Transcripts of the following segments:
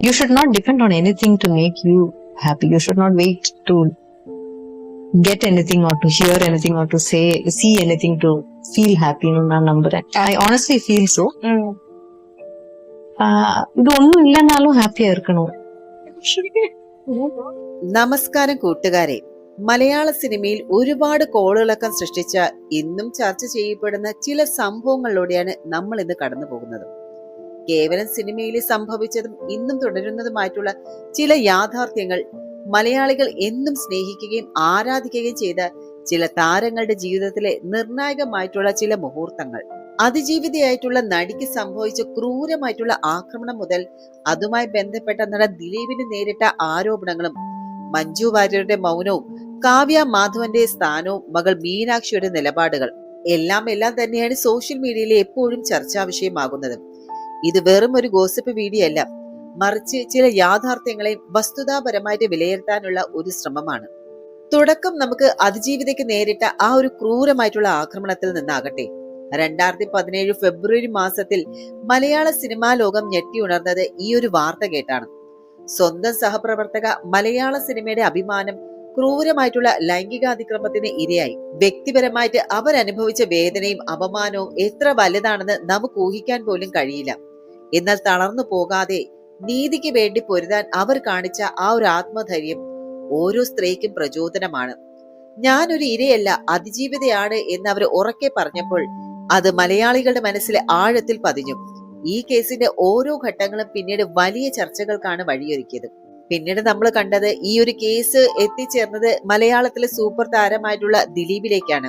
You should not depend on anything to make you happy. You should not wait to get anything or to hear anything or to see anything to feel happy. நான் நம்புறேன். I honestly feel so. ഇത് ഒന്നും ഇല്ലെന്നാലും ഹാപ്പിയാ இருக்கணும். നമസ്കാരം കൂട്ടുകാരെ. മലയാള സിനിമയിൽ ഒരുപാട് കോളിളക്കം സൃഷ്ടിച്ച ഇന്നും ചർച്ച ചെയ്യപ്പെടുന്ന ചില സംഭവങ്ങളിലൂടെയാണ് നമ്മൾ ഇന്ന് കടന്നു പോകുന്നത്. കേവലം സിനിമയിൽ സംഭവിച്ചതും ഇന്നും തുടരുന്നതുമായിട്ടുള്ള ചില യാഥാർത്ഥ്യങ്ങൾ, മലയാളികൾ എന്നും സ്നേഹിക്കുകയും ആരാധിക്കുകയും ചെയ്ത ചില താരങ്ങളുടെ ജീവിതത്തിലെ നിർണായകമായിട്ടുള്ള ചില മുഹൂർത്തങ്ങൾ, അതിജീവിതയായിട്ടുള്ള നടിക്ക് സംഭവിച്ച ക്രൂരമായിട്ടുള്ള ആക്രമണം മുതൽ അതുമായി ബന്ധപ്പെട്ട നടൻ ദിലീപിന് നേരിട്ട ആരോപണങ്ങളും, മഞ്ജു വാര്യരുടെ മൗനവും, കാവ്യ മാധവന്റെ സ്ഥാനവും, മകൾ മീനാക്ഷിയുടെ നിലപാടുകൾ എല്ലാം തന്നെയാണ് സോഷ്യൽ മീഡിയയിലെ എപ്പോഴും ചർച്ചാ വിഷയമാകുന്നത്. ഇത് വെറും ഒരു ഗോസിപ്പ് വീഡിയോ അല്ല, മറിച്ച് ചില യാഥാർത്ഥ്യങ്ങളെയും വസ്തുതാപരമായിട്ട് വിലയിരുത്താനുള്ള ഒരു ശ്രമമാണ്. തുടക്കം നമുക്ക് അതിജീവിതയ്ക്ക് നേരിട്ട ആ ഒരു ക്രൂരമായിട്ടുള്ള ആക്രമണത്തിൽ നിന്നാകട്ടെ. 2017 ഫെബ്രുവരി മാസത്തിൽ മലയാള സിനിമാ ലോകം ഞെട്ടിയുണർന്നത് ഈ ഒരു വാർത്ത കേട്ടാണ്. സ്വന്തം സഹപ്രവർത്തക, മലയാള സിനിമയുടെ അഭിമാനം, ക്രൂരമായിട്ടുള്ള ലൈംഗികാതിക്രമത്തിന് ഇരയായി. വ്യക്തിപരമായിട്ട് അവരനുഭവിച്ച വേദനയും അപമാനവും എത്ര വലുതാണെന്ന് നമുക്ക് ഊഹിക്കാൻ പോലും കഴിയില്ല. എന്നാൽ തളർന്നു പോകാതെ നീതിക്ക് വേണ്ടി പൊരുതാൻ അവർ കാണിച്ച ആ ഒരു ആത്മധൈര്യം ഓരോ സ്ത്രീക്കും പ്രചോദനമാണ്. ഞാനൊരു ഇരയല്ല, അതിജീവിതയാണ് എന്ന് അവർ ഉറക്കെ പറഞ്ഞപ്പോൾ അത് മലയാളികളുടെ മനസ്സിലെ ആഴത്തിൽ പതിഞ്ഞു. ഈ കേസിന്റെ ഓരോ ഘട്ടങ്ങളും പിന്നീട് വലിയ ചർച്ചകൾക്കാണ് വഴിയൊരുക്കിയത്. പിന്നീട് നമ്മൾ കണ്ടത് ഈ ഒരു കേസ് എത്തിച്ചേർന്നത് മലയാളത്തിലെ സൂപ്പർ താരമായിട്ടുള്ള ദിലീപിലേക്കാണ്.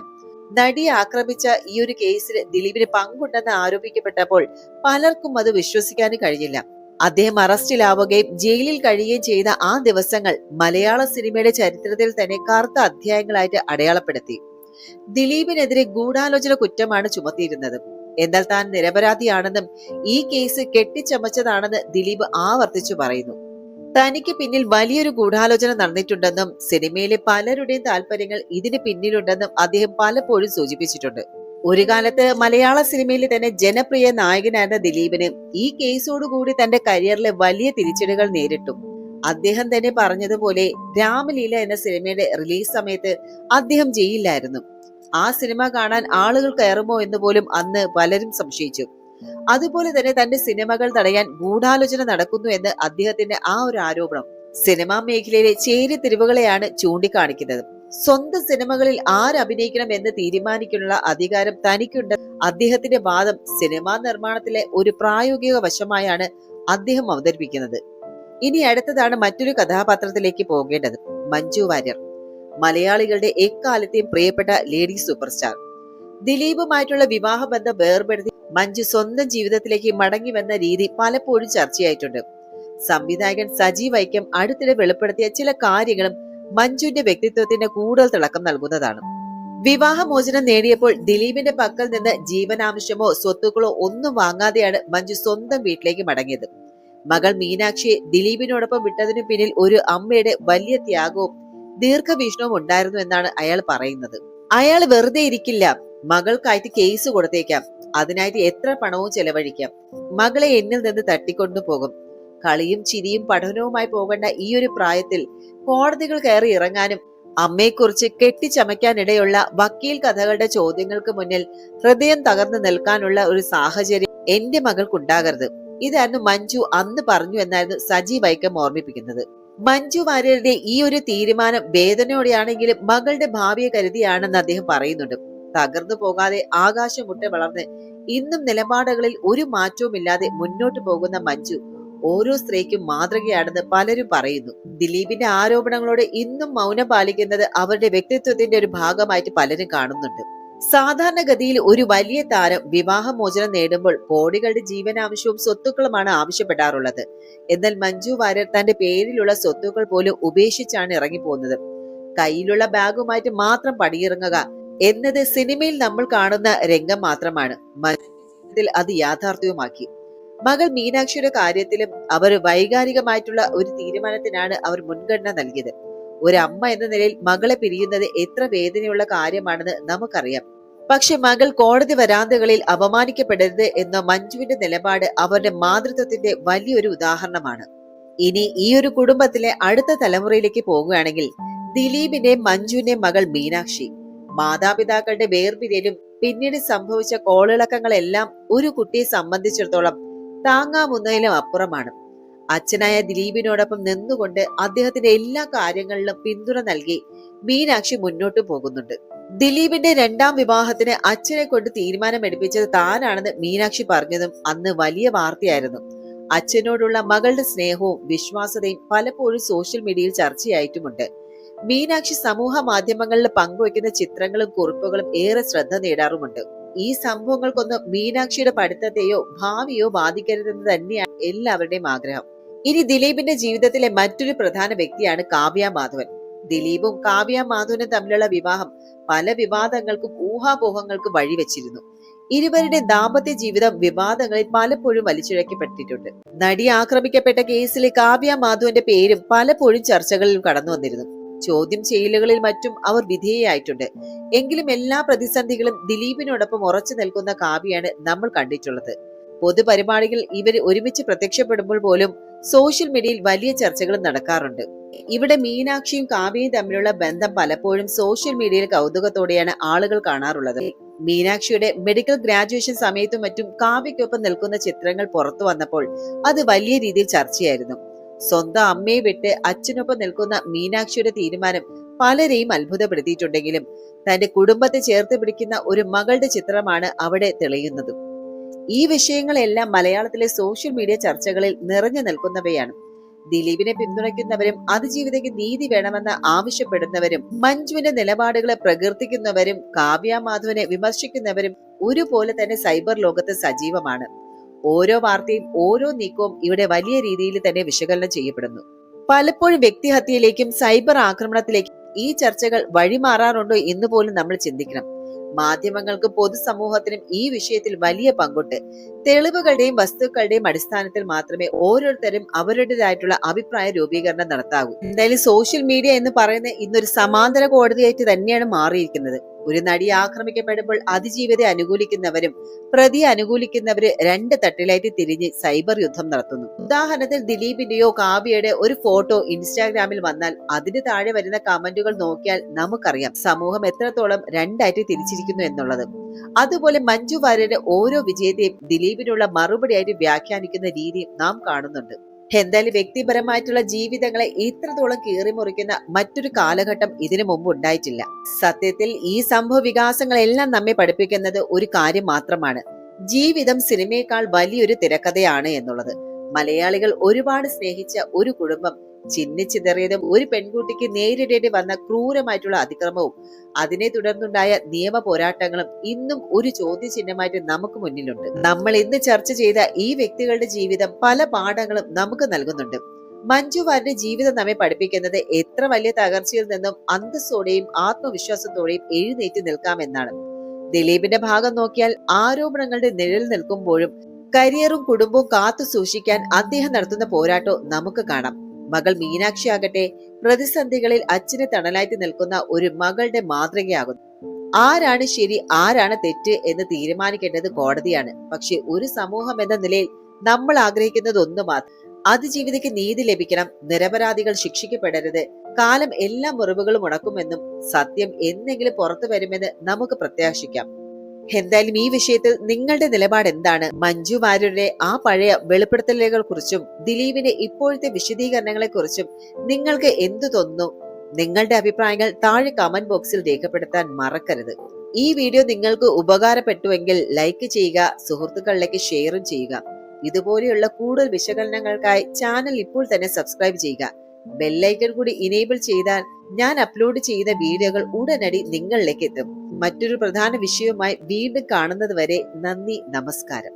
നടിയെ ആക്രമിച്ച ഈ ഒരു കേസിൽ ദിലീപിന് പങ്കുണ്ടെന്ന് ആരോപിക്കപ്പെട്ടപ്പോൾ പലർക്കും അത് വിശ്വസിക്കാനും കഴിഞ്ഞില്ല. അദ്ദേഹം അറസ്റ്റിലാവുകയും ജയിലിൽ കഴിയുകയും ചെയ്ത ആ ദിവസങ്ങൾ മലയാള സിനിമയുടെ ചരിത്രത്തിൽ തന്നെ കറുത്ത അധ്യായങ്ങളായിട്ട് അടയാളപ്പെടുത്തി. ദിലീപിനെതിരെ ഗൂഢാലോചന കുറ്റമാണ് ചുമത്തിയിരുന്നത്. എന്നാൽ താൻ നിരപരാധിയാണെന്നും ഈ കേസ് കെട്ടിച്ചമച്ചതാണെന്ന് ദിലീപ് ആവർത്തിച്ചു പറയുന്നു. തനിക്ക് പിന്നിൽ വലിയൊരു ഗൂഢാലോചന നടന്നിട്ടുണ്ടെന്നും സിനിമയിലെ പലരുടെയും താല്പര്യങ്ങൾ ഇതിന് പിന്നിലുണ്ടെന്നും അദ്ദേഹം പലപ്പോഴും സൂചിപ്പിച്ചിട്ടുണ്ട്. ഒരു കാലത്ത് മലയാള സിനിമയിൽ തന്നെ ജനപ്രിയ നായകനായിരുന്ന ദിലീപിന് ഈ കേസോടുകൂടി തന്റെ കരിയറിലെ വലിയ തിരിച്ചടികൾ നേരിട്ടു. അദ്ദേഹം തന്നെ പറഞ്ഞതുപോലെ രാമലീല എന്ന സിനിമയുടെ റിലീസ് സമയത്ത് അദ്ദേഹം ജയിലിലായിരുന്നു. ആ സിനിമ കാണാൻ ആളുകൾ കയറുമോ എന്ന് പോലും അന്ന് പലരും സംശയിച്ചു. അതുപോലെ തന്നെ തന്റെ സിനിമകൾ തടയാൻ ഗൂഢാലോചന നടക്കുന്നു എന്ന് അദ്ദേഹത്തിന്റെ ആ ഒരു ആരോപണം സിനിമാ മേഖലയിലെ ചേരിതിരിവുകളെയാണ് ചൂണ്ടിക്കാണിക്കുന്നത്. സ്വന്തം സിനിമകളിൽ ആരഭിനയിക്കണം എന്ന് തീരുമാനിക്കാനുള്ള അധികാരം തനിക്കുണ്ട്. അദ്ദേഹത്തിന്റെ വാദം സിനിമാ നിർമ്മാണത്തിലെ ഒരു പ്രായോഗിക വശമായാണ് അദ്ദേഹം അവതരിപ്പിക്കുന്നത്. ഇനി അടുത്തതാണ് മറ്റൊരു കഥാപാത്രത്തിലേക്ക് പോകേണ്ടത്, മഞ്ജു വാര്യർ. മലയാളികളുടെ എക്കാലത്തെയും പ്രിയപ്പെട്ട ലേഡി സൂപ്പർ സ്റ്റാർ. ദിലീപുമായിട്ടുള്ള വിവാഹബന്ധം വേർപെടുത്തി മഞ്ജു സ്വന്തം ജീവിതത്തിലേക്ക് മടങ്ങി വന്ന രീതി പലപ്പോഴും ചർച്ചയായിട്ടുണ്ട്. സംവിധായകൻ സജി വൈക്കം അടുത്തിടെ വെളിപ്പെടുത്തിയ ചില കാര്യങ്ങളും മഞ്ജുവിന്റെ വ്യക്തിത്വത്തിന് കൂടുതൽ തിളക്കം നൽകുന്നതാണ്. വിവാഹമോചനം നേടിയപ്പോൾ ദിലീപിന്റെ പക്കൽ നിന്ന് ജീവനാംശമോ സ്വത്തുക്കളോ ഒന്നും വാങ്ങാതെയാണ് മഞ്ജു സ്വന്തം വീട്ടിലേക്ക് മടങ്ങിയത്. മകൾ മീനാക്ഷിയെ ദിലീപിനോടൊപ്പം വിട്ടതിനു പിന്നിൽ ഒരു അമ്മയുടെ വലിയ ത്യാഗവും ദീർഘവീക്ഷണവും ഉണ്ടായിരുന്നു എന്നാണ് അയാൾ പറയുന്നത്. അയാൾ വെറുതെ ഇരിക്കില്ല, മകൾക്കായിട്ട് കേസ് കൊടുത്തേക്കാം, അതിനായിട്ട് എത്ര പണവും ചെലവഴിക്കാം, മകളെ എന്നിൽ നിന്ന് തട്ടിക്കൊണ്ടു പോകും. കളിയും ചിരിയും പഠനവുമായി പോകേണ്ട ഈ ഒരു പ്രായത്തിൽ കോടതികൾ കയറി ഇറങ്ങാനും അമ്മയെക്കുറിച്ച് കെട്ടിച്ചമയ്ക്കാനിടയുള്ള വക്കീൽ കഥകളുടെ ചോദ്യങ്ങൾക്ക് മുന്നിൽ ഹൃദയം തകർന്നു നിൽക്കാനുള്ള ഒരു സാഹചര്യം എന്റെ മകൾക്കുണ്ടാകരുത്. ഇതായിരുന്നു മഞ്ജു അന്ന് പറഞ്ഞു എന്നായിരുന്നു സജി വൈക്കം ഓർമ്മിപ്പിക്കുന്നത്. മഞ്ജു വാര്യരുടെ ഈ ഒരു തീരുമാനം വേദനയോടെയാണെങ്കിലും മകളുടെ ഭാവിയെ കരുതിയാണെന്ന് അദ്ദേഹം പറയുന്നുണ്ട്. തകർന്നു പോകാതെ ആകാശം മുട്ടെ വളർന്ന് ഇന്നും നിലപാടുകളിൽ ഒരു മാറ്റവുമില്ലാതെ മുന്നോട്ട് പോകുന്ന മഞ്ജു ഓരോ സ്ത്രീക്കും മാതൃകയാണെന്ന് പലരും പറയുന്നു. ദിലീപിന്റെ ആരോപണങ്ങളോട് ഇന്നും മൗനം പാലിക്കുന്നത് അവരുടെ വ്യക്തിത്വത്തിന്റെ ഒരു ഭാഗമായിട്ട് പലരും കാണുന്നുണ്ട്. സാധാരണഗതിയിൽ ഒരു വലിയ താരം വിവാഹമോചനം നേടുമ്പോൾ കോടികളുടെ ജീവനാംശവും സ്വത്തുക്കളുമാണ് ആവശ്യപ്പെടാറുള്ളത്. എന്നാൽ മഞ്ജു വാര്യർ തന്റെ പേരിലുള്ള സ്വത്തുക്കൾ പോലും ഉപേക്ഷിച്ചാണ് ഇറങ്ങിപ്പോകുന്നത്. കയ്യിലുള്ള ബാഗുമായിട്ട് മാത്രം പടിയിറങ്ങുക എന്നത് സിനിമയിൽ നമ്മൾ കാണുന്ന രംഗം മാത്രമാണ്. മഞ്ജു അത് യാഥാർത്ഥ്യവുമാക്കി. മകൾ മീനാക്ഷിയുടെ കാര്യത്തിലും അവർ വൈകാരികമായിട്ടുള്ള ഒരു തീരുമാനത്തിനാണ് അവർ മുൻഗണന നൽകിയത്. ഒരമ്മ എന്ന നിലയിൽ മകളെ പിരിയുന്നത് എത്ര വേദനയുള്ള കാര്യമാണെന്ന് നമുക്കറിയാം. പക്ഷെ മകൾ കോടതി വരാന്തകളിൽ അപമാനിക്കപ്പെടരുത് എന്ന മഞ്ജുവിന്റെ നിലപാട് അവരുടെ മാതൃത്വത്തിന്റെ വലിയൊരു ഉദാഹരണമാണ്. ഇനി ഈ ഒരു കുടുംബത്തിലെ അടുത്ത തലമുറയിലേക്ക് പോകുകയാണെങ്കിൽ ദിലീപിന്റെ മഞ്ജുവിന്റെ മകൾ മീനാക്ഷി. മാതാപിതാക്കളുടെ വേർപിരിയലും പിന്നീട് സംഭവിച്ച കോളിളക്കങ്ങളെല്ലാം ഒരു കുട്ടിയെ സംബന്ധിച്ചിടത്തോളം താങ്ങാവുന്നതിലും അപ്പുറമാണ്. അച്ഛനായ ദിലീപിനോടൊപ്പം നിന്നുകൊണ്ട് അദ്ദേഹത്തിന്റെ എല്ലാ കാര്യങ്ങളിലും പിന്തുണ നൽകി മീനാക്ഷി മുന്നോട്ട് പോകുന്നുണ്ട്. ദിലീപിന്റെ രണ്ടാം വിവാഹത്തിന് അച്ഛനെ കൊണ്ട് തീരുമാനമെടുപ്പിച്ചത് താനാണെന്ന് മീനാക്ഷി പറഞ്ഞതും അന്ന് വലിയ വാർത്തയായിരുന്നു. അച്ഛനോടുള്ള മകളുടെ സ്നേഹവും വിശ്വാസതയും പലപ്പോഴും സോഷ്യൽ മീഡിയയിൽ ചർച്ചയായിട്ടുമുണ്ട്. മീനാക്ഷി സമൂഹ മാധ്യമങ്ങളിൽ പങ്കുവയ്ക്കുന്ന ചിത്രങ്ങളും കുറിപ്പുകളും ഏറെ ശ്രദ്ധ നേടാറുമുണ്ട്. ഈ സംഭവങ്ങൾക്കൊന്നും മീനാക്ഷിയുടെ പഠിത്തത്തെയോ ഭാവിയോ ബാധിക്കരുതെന്ന് തന്നെയാണ് എല്ലാവരുടെയും ആഗ്രഹം. ഇനി ദിലീപിന്റെ ജീവിതത്തിലെ മറ്റൊരു പ്രധാന വ്യക്തിയാണ് കാവ്യ മാധവൻ. ദിലീപും കാവ്യ മാധവനും തമ്മിലുള്ള വിവാഹം പല വിവാദങ്ങൾക്കും ഊഹാപോഹങ്ങൾക്കും വഴിവെച്ചിരുന്നു. ഇരുവരുടെ ദാമ്പത്യ ജീവിതം വിവാദങ്ങളിൽ പലപ്പോഴും വലിച്ചിഴക്കപ്പെട്ടിട്ടുണ്ട്. നടി ആക്രമിക്കപ്പെട്ട കേസിൽ കാവ്യ മാധവന്റെ പേരും പലപ്പോഴും ചർച്ചകളിൽ കടന്നു വന്നിരുന്നു. ചോദ്യം ചെയ്യലുകളിൽ മറ്റും അവർ വിധേയയായിട്ടുണ്ട്. എങ്കിലും എല്ലാ പ്രതിസന്ധികളും ദിലീപിനോടൊപ്പം ഉറച്ചു നിൽക്കുന്ന കാവ്യയാണ് നമ്മൾ കണ്ടിട്ടുള്ളത്. പൊതുപരിപാടികൾ ഇവർ ഒരുമിച്ച് പ്രത്യക്ഷപ്പെടുമ്പോൾ പോലും സോഷ്യൽ മീഡിയയിൽ വലിയ ചർച്ചകൾ നടക്കാറുണ്ട്. ഇവിടെ മീനാക്ഷിയും കാവ്യയും തമ്മിലുള്ള ബന്ധം പലപ്പോഴും സോഷ്യൽ മീഡിയയിൽ കൗതുകത്തോടെയാണ് ആളുകൾ കാണാറുള്ളത്. മീനാക്ഷിയുടെ മെഡിക്കൽ ഗ്രാജുവേഷൻ സമയത്തും മറ്റും കാവ്യയ്ക്കൊപ്പം നിൽക്കുന്ന ചിത്രങ്ങൾ പുറത്തു വന്നപ്പോൾ അത് വലിയ രീതിയിൽ ചർച്ചയായിരുന്നു. സ്വന്തം അമ്മയെ വിട്ട് അച്ഛനൊപ്പം നിൽക്കുന്ന മീനാക്ഷിയുടെ തീരുമാനം പലരെയും അത്ഭുതപ്പെടുത്തിയിട്ടുണ്ടെങ്കിലും തന്റെ കുടുംബത്തെ ചേർത്ത് പിടിക്കുന്ന ഒരു മകളുടെ ചിത്രമാണ് അവിടെ തെളിയുന്നത്. ഈ വിഷയങ്ങളെല്ലാം മലയാളത്തിലെ സോഷ്യൽ മീഡിയ ചർച്ചകളിൽ നിറഞ്ഞു നിൽക്കുന്നവയാണ്. ദിലീപിനെ പിന്തുണയ്ക്കുന്നവരും അതിജീവിതയ്ക്ക് നീതി വേണമെന്ന് ആവശ്യപ്പെടുന്നവരും മഞ്ജുവിന്റെ നിലപാടുകളെ പ്രകീർത്തിക്കുന്നവരും കാവ്യ മാധവനെ വിമർശിക്കുന്നവരും ഒരുപോലെ തന്നെ സൈബർ ലോകത്ത് സജീവമാണ്. ഓരോ വാർത്തയും ഓരോ നീക്കവും ഇവിടെ വലിയ രീതിയിൽ തന്നെ വിശകലനം ചെയ്യപ്പെടുന്നു. പലപ്പോഴും വ്യക്തിഹത്യയിലേക്കും സൈബർ ആക്രമണത്തിലേക്കും ഈ ചർച്ചകൾ വഴിമാറാറുണ്ടോ എന്ന് പോലും നമ്മൾ ചിന്തിക്കണം. മാധ്യമങ്ങൾക്കും പൊതുസമൂഹത്തിനും ഈ വിഷയത്തിൽ വലിയ പങ്കുണ്ട്. തെളിവുകളുടെയും വസ്തുക്കളുടെയും അടിസ്ഥാനത്തിൽ മാത്രമേ ഓരോരുത്തരും അവരുടേതായിട്ടുള്ള അഭിപ്രായ രൂപീകരണം നടത്താവൂ. എന്തായാലും സോഷ്യൽ മീഡിയ എന്ന് പറയുന്ന ഇന്നൊരു സമാന്തര കോടതിയായിട്ട് തന്നെയാണ് മാറിയിരിക്കുന്നത്. ഒരു നടി ആക്രമിക്കപ്പെടുമ്പോൾ അതിജീവിതയെ അനുകൂലിക്കുന്നവരും പ്രതിയെ അനുകൂലിക്കുന്നവര് രണ്ട് തട്ടിലായിട്ട് തിരിഞ്ഞ് സൈബർ യുദ്ധം നടത്തുന്നു. ഉദാഹരണത്തിൽ ദിലീപിന്റെയോ കാവ്യയുടെ ഒരു ഫോട്ടോ ഇൻസ്റ്റാഗ്രാമിൽ വന്നാൽ അതിന് താഴെ വരുന്ന കമന്റുകൾ നോക്കിയാൽ നമുക്കറിയാം സമൂഹം എത്രത്തോളം രണ്ടായിട്ട് തിരിച്ചിരിക്കുന്നു എന്നുള്ളത്. അതുപോലെ മഞ്ജു വാര്യരുടെ ഓരോ വിജയത്തെയും ദിലീപിനുള്ള മറുപടിയായിട്ട് വ്യാഖ്യാനിക്കുന്ന രീതിയും നാം കാണുന്നുണ്ട്. എന്തായാലും വ്യക്തിപരമായിട്ടുള്ള ജീവിതങ്ങളെ ഇത്രത്തോളം കീറിമുറിക്കുന്ന മറ്റൊരു കാലഘട്ടം ഇതിനു മുമ്പ് ഉണ്ടായിട്ടില്ല. സത്യത്തിൽ ഈ സംഭവ വികാസങ്ങളെല്ലാം നമ്മെ പഠിപ്പിക്കുന്നത് ഒരു കാര്യം മാത്രമാണ്: ജീവിതം സിനിമയേക്കാൾ വലിയൊരു തിരക്കഥയാണ് എന്നുള്ളത്. മലയാളികൾ ഒരുപാട് സ്നേഹിച്ച ഒരു കുടുംബം ചിന്നിച്ചിതറിയതും ഒരു പെൺകുട്ടിക്ക് നേരിടേണ്ടി വന്ന ക്രൂരമായിട്ടുള്ള അതിക്രമവും അതിനെ തുടർന്നുണ്ടായ നിയമ പോരാട്ടങ്ങളും ഇന്നും ഒരു ചോദ്യചിഹ്നമായിട്ട് നമുക്ക് മുന്നിലുണ്ട്. നമ്മൾ ഇന്ന് ചർച്ച ചെയ്ത ഈ വ്യക്തികളുടെ ജീവിതം പല പാഠങ്ങളും നമുക്ക് നൽകുന്നുണ്ട്. മഞ്ജു വാര്യരുടെ ജീവിതം നമ്മെ പഠിപ്പിക്കുന്നത് എത്ര വലിയ തകർച്ചയിൽ നിന്നും അന്തസ്സോടെയും ആത്മവിശ്വാസത്തോടെയും എഴുന്നേറ്റ് നിൽക്കാമെന്നാണ്. ദിലീപിന്റെ ഭാഗം നോക്കിയാൽ ആരോപണങ്ങളുടെ നിഴൽ നിൽക്കുമ്പോഴും കരിയറും കുടുംബവും കാത്തു സൂക്ഷിക്കാൻ അദ്ദേഹം നടത്തുന്ന പോരാട്ടവും നമുക്ക് കാണാം. മകൾ മീനാക്ഷി ആകട്ടെ പ്രതിസന്ധികളിൽ അച്ഛന് തണലായിട്ട് നിൽക്കുന്ന ഒരു മകളുടെ മാതൃകയാകുന്നു. ആരാണ് ശരി ആരാണ് തെറ്റ് എന്ന് തീരുമാനിക്കേണ്ടത് കോടതിയാണ്. പക്ഷെ ഒരു സമൂഹം എന്ന നിലയിൽ നമ്മൾ ആഗ്രഹിക്കുന്നത് ഒന്ന് മാത്രം: അതിജീവിതയ്ക്ക് നീതി ലഭിക്കണം, നിരപരാധികൾ ശിക്ഷിക്കപ്പെടരുത്. കാലം എല്ലാ മുറിവുകളും ഉണക്കുമെന്നും സത്യം എന്നെങ്കിലും പുറത്തു വരുമെന്ന് നമുക്ക് പ്രത്യാശിക്കാം. എന്തായാലും ഈ വിഷയത്തിൽ നിങ്ങളുടെ നിലപാട് എന്താണ്? മഞ്ജു വാര്യരുടെ ആ പഴയ വെളിപ്പെടുത്തലുകളെ കുറിച്ചും ദിലീപിന്റെ ഇപ്പോഴത്തെ വിശദീകരണങ്ങളെ കുറിച്ചും നിങ്ങൾക്ക് എന്തു തോന്നുന്നു? നിങ്ങളുടെ അഭിപ്രായങ്ങൾ താഴെ കമന്റ് ബോക്സിൽ രേഖപ്പെടുത്താൻ മറക്കരുത്. ഈ വീഡിയോ നിങ്ങൾക്ക് ഉപകാരപ്പെട്ടുവെങ്കിൽ ലൈക്ക് ചെയ്യുക, സുഹൃത്തുക്കളിലേക്ക് ഷെയറും ചെയ്യുക. ഇതുപോലെയുള്ള കൂടുതൽ വിശകലനങ്ങൾക്കായി ചാനൽ ഇപ്പോൾ തന്നെ സബ്സ്ക്രൈബ് ചെയ്യുക. ബെല്ലൈക്കൺ കൂടി ഇനേബിൾ ചെയ്താൽ ഞാൻ അപ്ലോഡ് ചെയ്യുന്ന വീഡിയോകൾ ഉടനടി നിങ്ങളിലേക്ക് എത്തും. മറ്റൊരു പ്രധാന വിഷയവുമായി വീണ്ടും കാണുന്നത് വരെ നന്ദി, നമസ്കാരം.